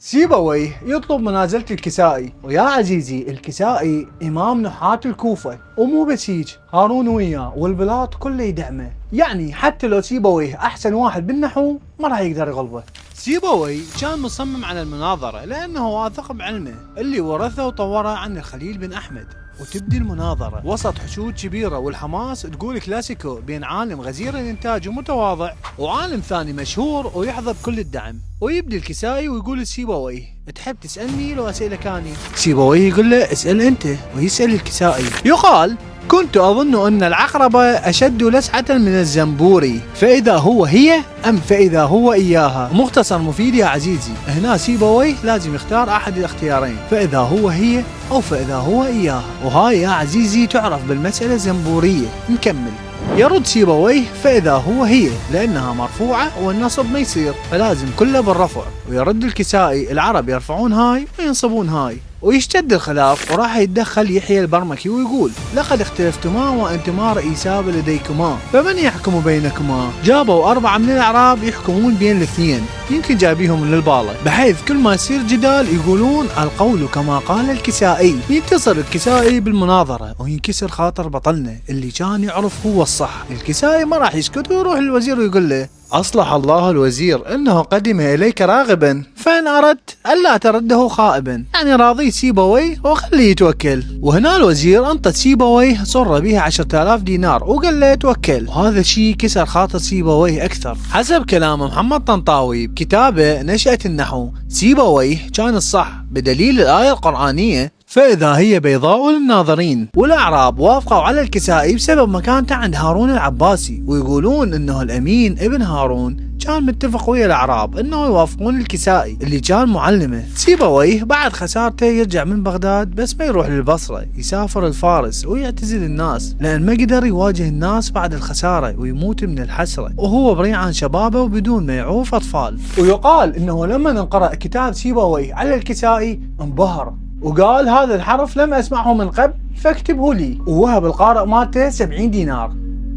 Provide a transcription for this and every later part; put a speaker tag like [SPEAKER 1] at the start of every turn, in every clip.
[SPEAKER 1] سيبويه يطلب منازلة الكسائي، ويا عزيزي الكسائي إمام نحاة الكوفة، ومو بس هيج، هارون وياه والبلاط كله يدعمه، يعني حتى لو سيبويه أحسن واحد بالنحو ما راح يقدر يغلبه. سيبويه كان مصمم على المناظرة لأنه واثق بعلمه اللي ورثه وطوره عن الخليل بن أحمد، وتبدي المناظرة وسط حشود كبيرة والحماس تقول كلاسيكو بين عالم غزير الإنتاج ومتواضع وعالم ثاني مشهور ويحظى بكل الدعم. ويبدي الكسائي ويقول لسيبويه: تحب تسألني لو أسألك أني؟ سيبويه يقول له: اسأل أنت. ويسأل الكسائي. يقال: كنت أظن أن العقرب أشد لسعة من الزنبوري، فإذا هو هي أم فإذا هو إياها. مختصر مفيد يا عزيزي، هنا سيبويه لازم يختار أحد الاختيارين، فإذا هو هي أو فإذا هو إياها، وهاي يا عزيزي تعرف بالمسألة الزنبورية. نكمل. يرد سيبويه: فإذا هو هي، لأنها مرفوعة والنصب ما يصير، فلازم كله بالرفع. ويرد الكسائي: العرب يرفعون هاي وينصبون هاي. ويشتد الخلاف وراح يتدخل يحيى البرمكي ويقول: لقد اختلفتما وأنتما رئيساب لديكما، فمن يحكم بينكما؟ جابوا 4 من الأعراب يحكمون بين الاثنين، يمكن جابيهم للبالة، بحيث كل ما يصير جدال يقولون القول كما قال الكسائي. ينتصر الكسائي بالمناظرة وينكسر خاطر بطلنا اللي كان يعرف هو الصح. الكسائي ما راح يسكت ويروح للوزير ويقول له: أصلح الله الوزير، إنه قدم إليك راغبا، فإن أردت ألا ترده خائبا. يعني راضي سيبويه وخليه يتوكل. وهنا الوزير أنطت سيبويه صر به 10,000 دينار وقال له يتوكل، وهذا الشيء كسر خاطر سيبويه أكثر. حسب كلام محمد طنطاوي بكتابه نشأة النحو، سيبويه كان الصح بدليل الآية القرآنية: فإذا هي بيضاء للناظرين. والأعراب وافقوا على الكسائي بسبب مكانته عند هارون العباسي، ويقولون إنه الأمين ابن هارون كان متفق ويا الأعراب إنه يوافقون الكسائي اللي كان معلمه. سيبويه بعد خسارته يرجع من بغداد، بس ما يروح للبصرة، يسافر الفارس ويعتزل الناس، لأن ما قدر يواجه الناس بعد الخسارة ويموت من الحسرة وهو بريء عن شبابه وبدون ما يعوف أطفال. ويقال إنه لما انقرأ كتاب سيبويه على الكسائي انبهر وقال: هذا الحرف لم أسمعه من قبل فاكتبه لي. ووهب القارئ مالته 70 دينار.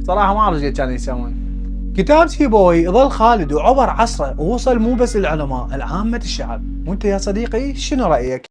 [SPEAKER 1] صراحة ما أعرف كانوا يسوون. كتاب سيبويه ظل خالد وعبر عصره ووصل مو بس العلماء، العامة الشعب. وانت يا صديقي شنو رأيك؟